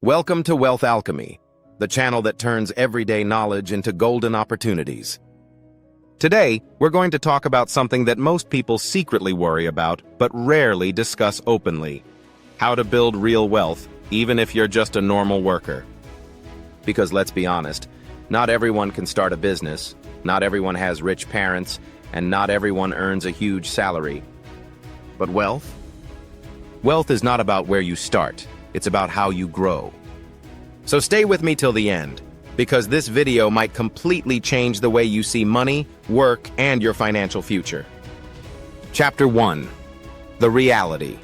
Welcome to Wealth Alchemy, the channel that turns everyday knowledge into golden opportunities. Today, we're going to talk about something that most people secretly worry about but rarely discuss openly: how to build real wealth, even if you're just a normal worker. Because let's be honest, not everyone can start a business, not everyone has rich parents, and not everyone earns a huge salary. But wealth? Wealth is not about where you start, it's about how you grow. So stay with me till the end, because this video might completely change the way you see money, work, and your financial future. Chapter 1. The reality.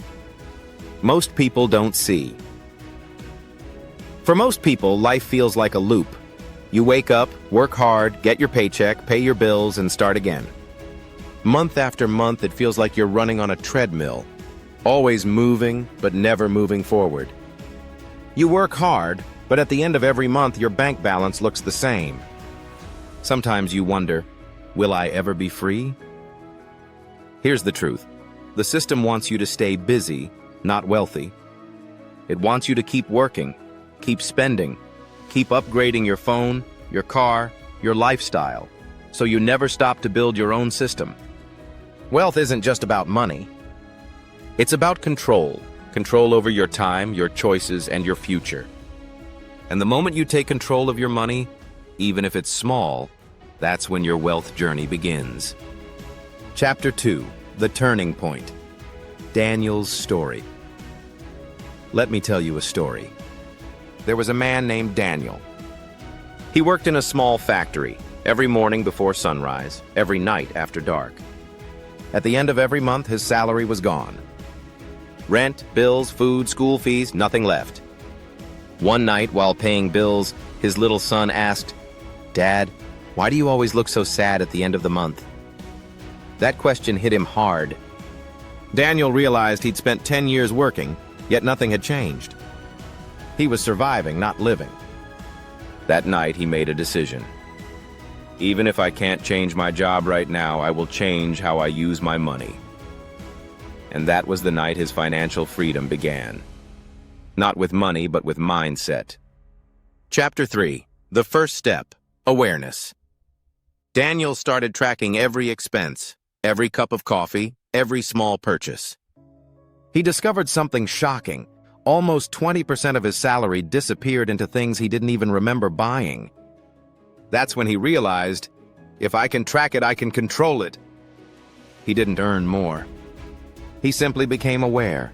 Most people don't see. For most people, life feels like a loop. You wake up, work hard, get your paycheck, pay your bills, and start again. Month after month, it feels like you're running on a treadmill, always moving, but never moving forward. You work hard, but at the end of every month, your bank balance looks the same. Sometimes you wonder, will I ever be free? Here's the truth. The system wants you to stay busy, not wealthy. It wants you to keep working, keep spending, keep upgrading your phone, your car, your lifestyle, so you never stop to build your own system. Wealth isn't just about money. It's about control. Control over your time, your choices, and your future. And the moment you take control of your money, even if it's small, that's when your wealth journey begins. Chapter 2. The Turning Point. Daniel's Story. Let me tell you a story. There was a man named Daniel. He worked in a small factory, every morning before sunrise, every night after dark. At the end of every month, his salary was gone. Rent, bills, food, school fees, nothing left. One night, while paying bills, his little son asked, "Dad, why do you always look so sad at the end of the month?" That question hit him hard. Daniel realized he'd spent 10 years working, yet nothing had changed. He was surviving, not living. That night, he made a decision. Even if I can't change my job right now, I will change how I use my money. And that was the night his financial freedom began. Not with money, but with mindset. Chapter 3. The First Step. Awareness. Daniel started tracking every expense, every cup of coffee, every small purchase. He discovered something shocking. Almost 20% of his salary disappeared into things he didn't even remember buying. That's when he realized, if I can track it, I can control it. He didn't earn more. He simply became aware.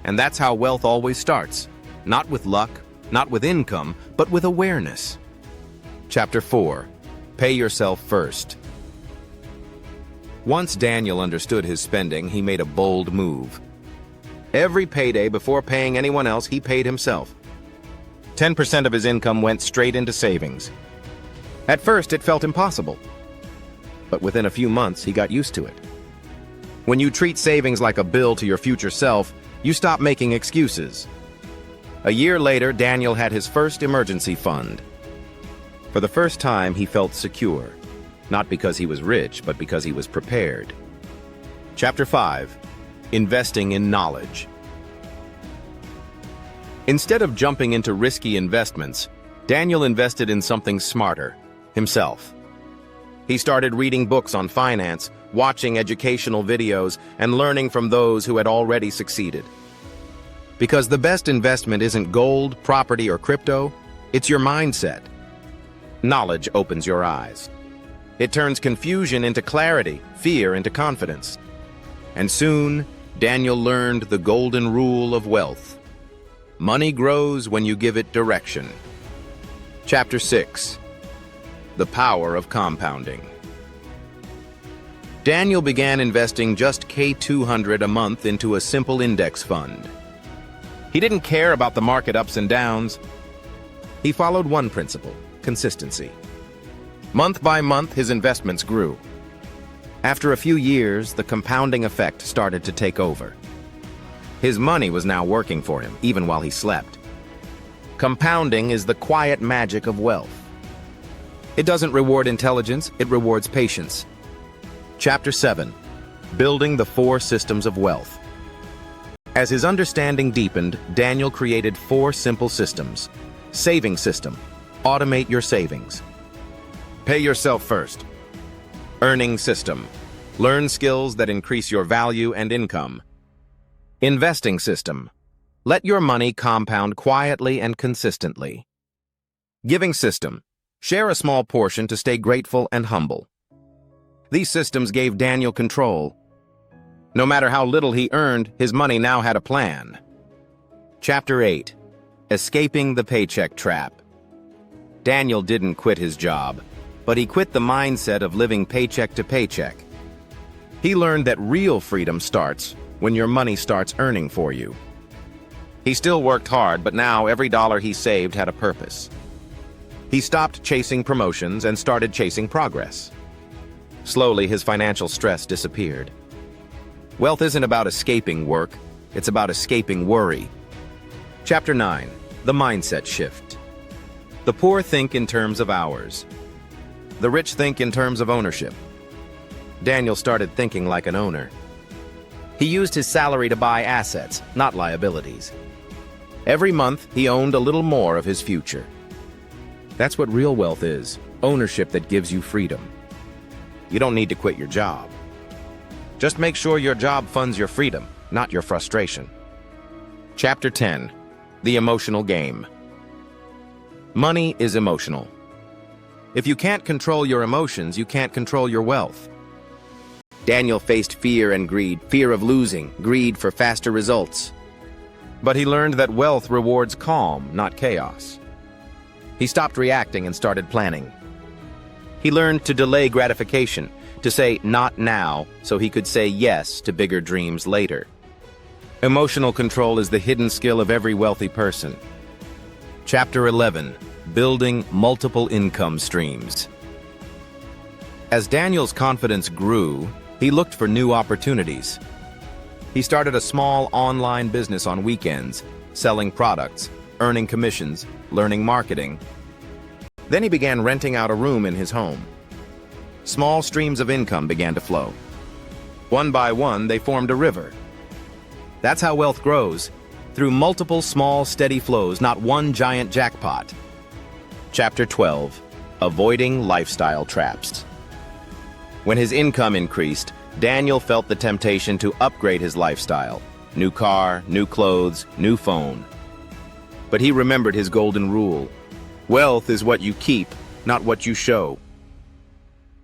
And that's how wealth always starts. Not with luck, not with income, but with awareness. Chapter 4. Pay yourself first. Once Daniel understood his spending, he made a bold move. Every payday, before paying anyone else, he paid himself. 10% of his income went straight into savings. At first, it felt impossible. But within a few months, he got used to it. When you treat savings like a bill to your future self, you stop making excuses. A year later, Daniel had his first emergency fund. For the first time, he felt secure. Not because he was rich, but because he was prepared. Chapter 5. Investing in knowledge. Instead of jumping into risky investments, Daniel invested in something smarter: himself. He started reading books on finance, watching educational videos, and learning from those who had already succeeded. Because the best investment isn't gold, property, or crypto, it's your mindset. Knowledge opens your eyes. It turns confusion into clarity, fear into confidence. And soon, Daniel learned the golden rule of wealth. Money grows when you give it direction. Chapter 6. The Power of Compounding. Daniel began investing just K200 a month into a simple index fund. He didn't care about the market ups and downs. He followed one principle: consistency. Month by month, his investments grew. After a few years, the compounding effect started to take over. His money was now working for him, even while he slept. Compounding is the quiet magic of wealth. It doesn't reward intelligence, it rewards patience. Chapter 7. Building the 4 Systems of Wealth. As his understanding deepened, Daniel created 4 simple systems. Saving system. Automate your savings. Pay yourself first. Earning system. Learn skills that increase your value and income. Investing system. Let your money compound quietly and consistently. Giving system. Share a small portion to stay grateful and humble. These systems gave Daniel control. No matter how little he earned, his money now had a plan. Chapter 8. Escaping the Paycheck Trap. Daniel didn't quit his job, but he quit the mindset of living paycheck to paycheck. He learned that real freedom starts when your money starts earning for you. He still worked hard, but now every dollar he saved had a purpose. He stopped chasing promotions and started chasing progress. Slowly, his financial stress disappeared. Wealth isn't about escaping work, it's about escaping worry. Chapter 9. The Mindset Shift. The poor think in terms of hours. The rich think in terms of ownership. Daniel started thinking like an owner. He used his salary to buy assets, not liabilities. Every month, he owned a little more of his future. That's what real wealth is, ownership that gives you freedom. You don't need to quit your job. Just make sure your job funds your freedom, not your frustration. Chapter 10. The Emotional Game. Money is emotional. If you can't control your emotions, you can't control your wealth. Daniel faced fear and greed, fear of losing, greed for faster results. But he learned that wealth rewards calm, not chaos. He stopped reacting and started planning. He learned to delay gratification, to say not now so he could say yes to bigger dreams later. Emotional control is the hidden skill of every wealthy person. Chapter 11. Building multiple income streams. As Daniel's confidence grew, he looked for new opportunities. He started a small online business on weekends, selling products, earning commissions, learning marketing. Then he began renting out a room in his home. Small streams of income began to flow. One by one, they formed a river. That's how wealth grows, through multiple small, steady flows, not one giant jackpot. Chapter 12. Avoiding lifestyle traps. When his income increased, Daniel felt the temptation to upgrade his lifestyle. New car, new clothes, new phone. But he remembered his golden rule. Wealth is what you keep, not what you show.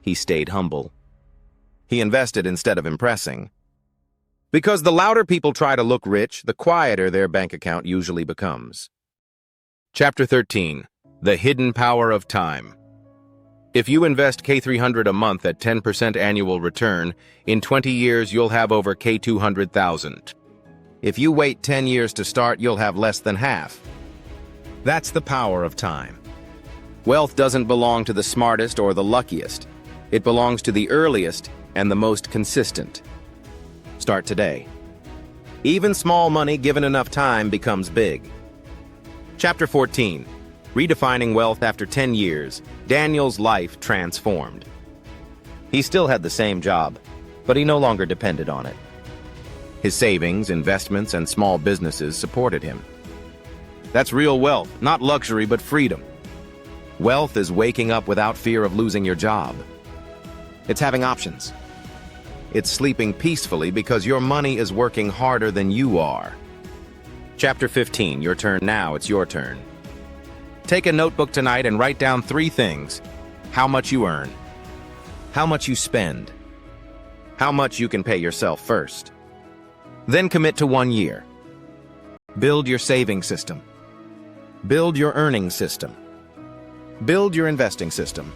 He stayed humble. He invested instead of impressing. Because the louder people try to look rich, the quieter their bank account usually becomes. Chapter 13. The Hidden Power of Time. If you invest K300 a month at 10% annual return, in 20 years you'll have over K200,000. If you wait 10 years to start, you'll have less than half. That's the power of time. Wealth doesn't belong to the smartest or the luckiest. It belongs to the earliest and the most consistent. Start today. Even small money given enough time becomes big. Chapter 14. Redefining wealth after 10 years, Daniel's life transformed. He still had the same job, but he no longer depended on it. His savings, investments, and small businesses supported him. That's real wealth, not luxury, but freedom. Wealth is waking up without fear of losing your job. It's having options. It's sleeping peacefully because your money is working harder than you are. Chapter 15. Your turn now, it's your turn. Take a notebook tonight and write down 3 things. How much you earn. How much you spend. How much you can pay yourself first. Then commit to 1 year. Build your saving system. Build your earning system. Build your investing system.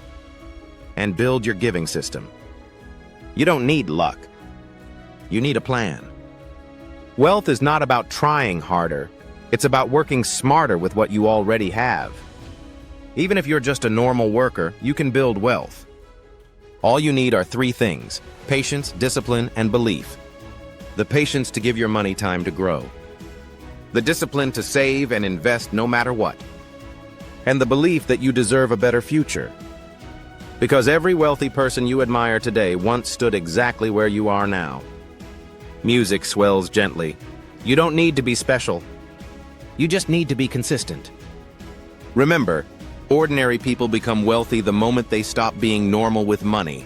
And build your giving system. You don't need luck. You need a plan. Wealth is not about trying harder. It's about working smarter with what you already have. Even if you're just a normal worker, you can build wealth. All you need are 3 things: patience, discipline, and belief. The patience to give your money time to grow. The discipline to save and invest no matter what. And the belief that you deserve a better future. Because every wealthy person you admire today once stood exactly where you are now. Music swells gently. You don't need to be special. You just need to be consistent. Remember, ordinary people become wealthy the moment they stop being normal with money.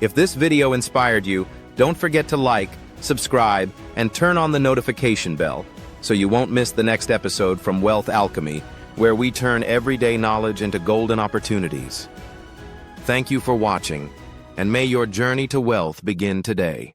If this video inspired you, don't forget to like, subscribe, and turn on the notification bell so you won't miss the next episode from Wealth Alchemy, where we turn everyday knowledge into golden opportunities. Thank you for watching, and may your journey to wealth begin today.